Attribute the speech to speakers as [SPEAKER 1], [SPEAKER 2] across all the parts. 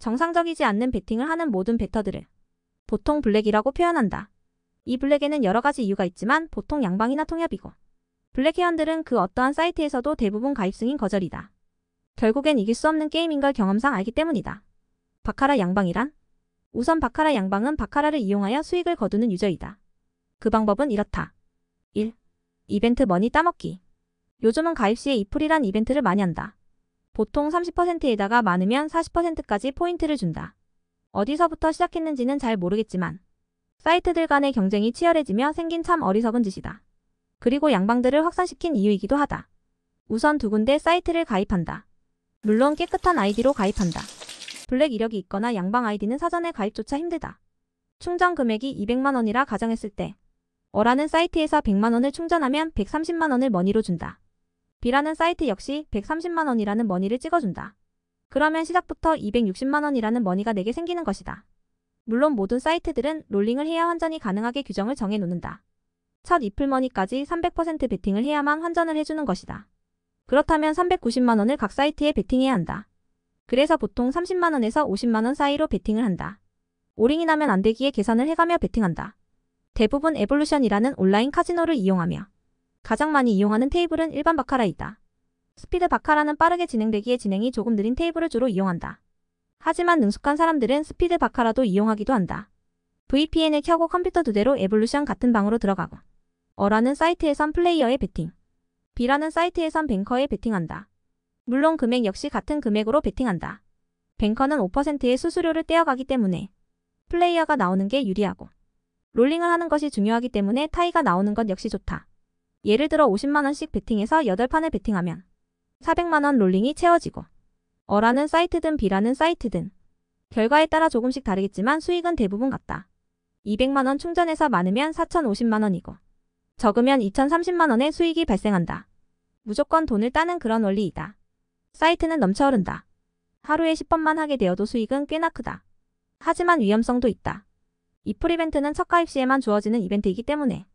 [SPEAKER 1] 정상적이지 않는 베팅을 하는 모든 베터들을 보통 블랙이라고 표현한다. 이 블랙에는 여러 가지 이유가 있지만 보통 양방이나 통협이고, 블랙 회원들은 그 어떠한 사이트에서도 대부분 가입 승인 거절이다. 결국엔 이길 수 없는 게임인 걸 경험상 알기 때문이다. 바카라 양방이란? 우선 바카라 양방은 바카라를 이용하여 수익을 거두는 유저이다. 그 방법은 이렇다. 1. 이벤트 머니 따먹기. 요즘은 가입 시에 이풀이란 이벤트를 많이 한다. 보통 30%에다가 많으면 40%까지 포인트를 준다. 어디서부터 시작했는지는 잘 모르겠지만 사이트들 간의 경쟁이 치열해지며 생긴 참 어리석은 짓이다. 그리고 양방들을 확산시킨 이유이기도 하다. 우선 두 군데 사이트를 가입한다. 물론 깨끗한 아이디로 가입한다. 블랙 이력이 있거나 양방 아이디는 사전에 가입조차 힘들다. 충전 금액이 200만원이라 가정했을 때 어라는 사이트에서 100만원을 충전하면 130만원을 머니로 준다. B라는 사이트 역시 130만원이라는 머니를 찍어준다. 그러면 시작부터 260만원이라는 머니가 내게 생기는 것이다. 물론 모든 사이트들은 롤링을 해야 환전이 가능하게 규정을 정해놓는다. 첫 이플머니까지 300% 베팅을 해야만 환전을 해주는 것이다. 그렇다면 390만원을 각 사이트에 베팅해야 한다. 그래서 보통 30만원에서 50만원 사이로 베팅을 한다. 오링이 나면 안되기에 계산을 해가며 베팅한다. 대부분 에볼루션이라는 온라인 카지노를 이용하며 가장 많이 이용하는 테이블은 일반 바카라이다. 스피드 바카라는 빠르게 진행되기에 진행이 조금 느린 테이블을 주로 이용한다. 하지만 능숙한 사람들은 스피드 바카라도 이용하기도 한다. VPN을 켜고 컴퓨터 두 대로 에볼루션 같은 방으로 들어가고, 어라는 사이트에선 플레이어의 베팅, B라는 사이트에선 뱅커에 베팅한다. 물론 금액 역시 같은 금액으로 베팅한다. 뱅커는 5%의 수수료를 떼어가기 때문에 플레이어가 나오는 게 유리하고, 롤링을 하는 것이 중요하기 때문에 타이가 나오는 것 역시 좋다. 예를 들어 50만원씩 베팅해서 8판을 베팅하면 400만원 롤링이 채워지고, 어라는 사이트든 B라는 사이트든 결과에 따라 조금씩 다르겠지만 수익은 대부분 같다. 200만원 충전해서 많으면 4050만원이고 적으면 2030만원의 수익이 발생한다. 무조건 돈을 따는 그런 원리이다. 사이트는 넘쳐흐른다. 하루에 10번만 하게 되어도 수익은 꽤나 크다. 하지만 위험성도 있다. 이 풀이벤트는 첫 가입 시에만 주어지는 이벤트이기 때문에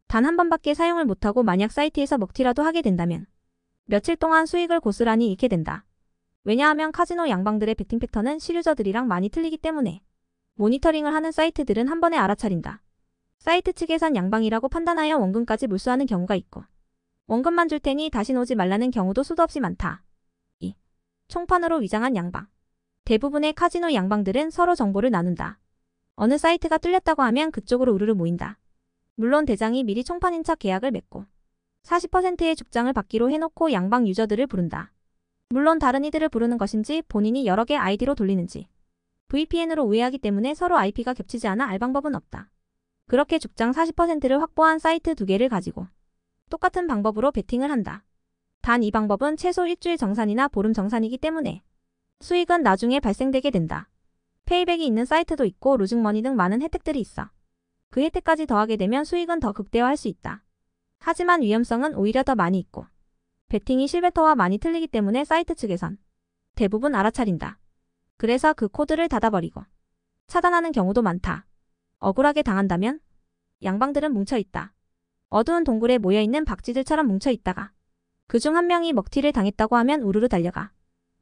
[SPEAKER 1] 단 한 번밖에 사용을 못하고 만약 사이트에서 먹튀라도 하게 된다면 며칠 동안 수익을 고스란히 잃게 된다. 왜냐하면 카지노 양방들의 베팅 패턴은 실유저들이랑 많이 틀리기 때문에 모니터링을 하는 사이트들은 한 번에 알아차린다. 사이트 측에선 양방이라고 판단하여 원금까지 몰수하는 경우가 있고, 원금만 줄 테니 다신 오지 말라는 경우도 수도 없이 많다. 2. 총판으로 위장한 양방. 대부분의 카지노 양방들은 서로 정보를 나눈다. 어느 사이트가 뚫렸다고 하면 그쪽으로 우르르 모인다. 물론 대장이 미리 총판인 척 계약을 맺고 40%의 죽장을 받기로 해놓고 양방 유저들을 부른다. 물론 다른 이들을 부르는 것인지 본인이 여러 개 아이디로 돌리는지 VPN으로 우회하기 때문에 서로 IP가 겹치지 않아 알 방법은 없다. 그렇게 죽장 40%를 확보한 사이트 두 개를 가지고 똑같은 방법으로 베팅을 한다. 단 이 방법은 최소 일주일 정산이나 보름 정산이기 때문에 수익은 나중에 발생되게 된다. 페이백이 있는 사이트도 있고 루즈머니 등 많은 혜택들이 있어. 그 혜택까지 더하게 되면 수익은 더 극대화할 수 있다. 하지만 위험성은 오히려 더 많이 있고, 베팅이 실베터와 많이 틀리기 때문에 사이트 측에선 대부분 알아차린다. 그래서 그 코드를 닫아버리고 차단하는 경우도 많다. 억울하게 당한다면 양방들은 뭉쳐있다. 어두운 동굴에 모여있는 박쥐들처럼 뭉쳐있다가 그중 한 명이 먹튀를 당했다고 하면 우르르 달려가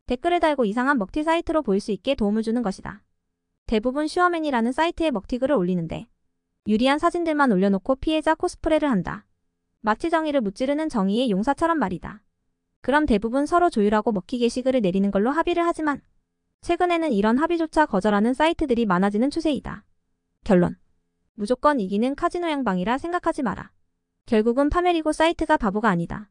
[SPEAKER 1] 댓글을 달고 이상한 먹튀 사이트로 보일 수 있게 도움을 주는 것이다. 대부분 슈어맨이라는 사이트에 먹튀글을 올리는데 유리한 사진들만 올려놓고 피해자 코스프레를 한다. 마치 정의를 무찌르는 정의의 용사처럼 말이다. 그럼 대부분 서로 조율하고 먹튀 게시글을 내리는 걸로 합의를 하지만 최근에는 이런 합의조차 거절하는 사이트들이 많아지는 추세이다. 결론. 무조건 이기는 카지노 양방이라 생각하지 마라. 결국은 파멸이고 사이트가 바보가 아니다.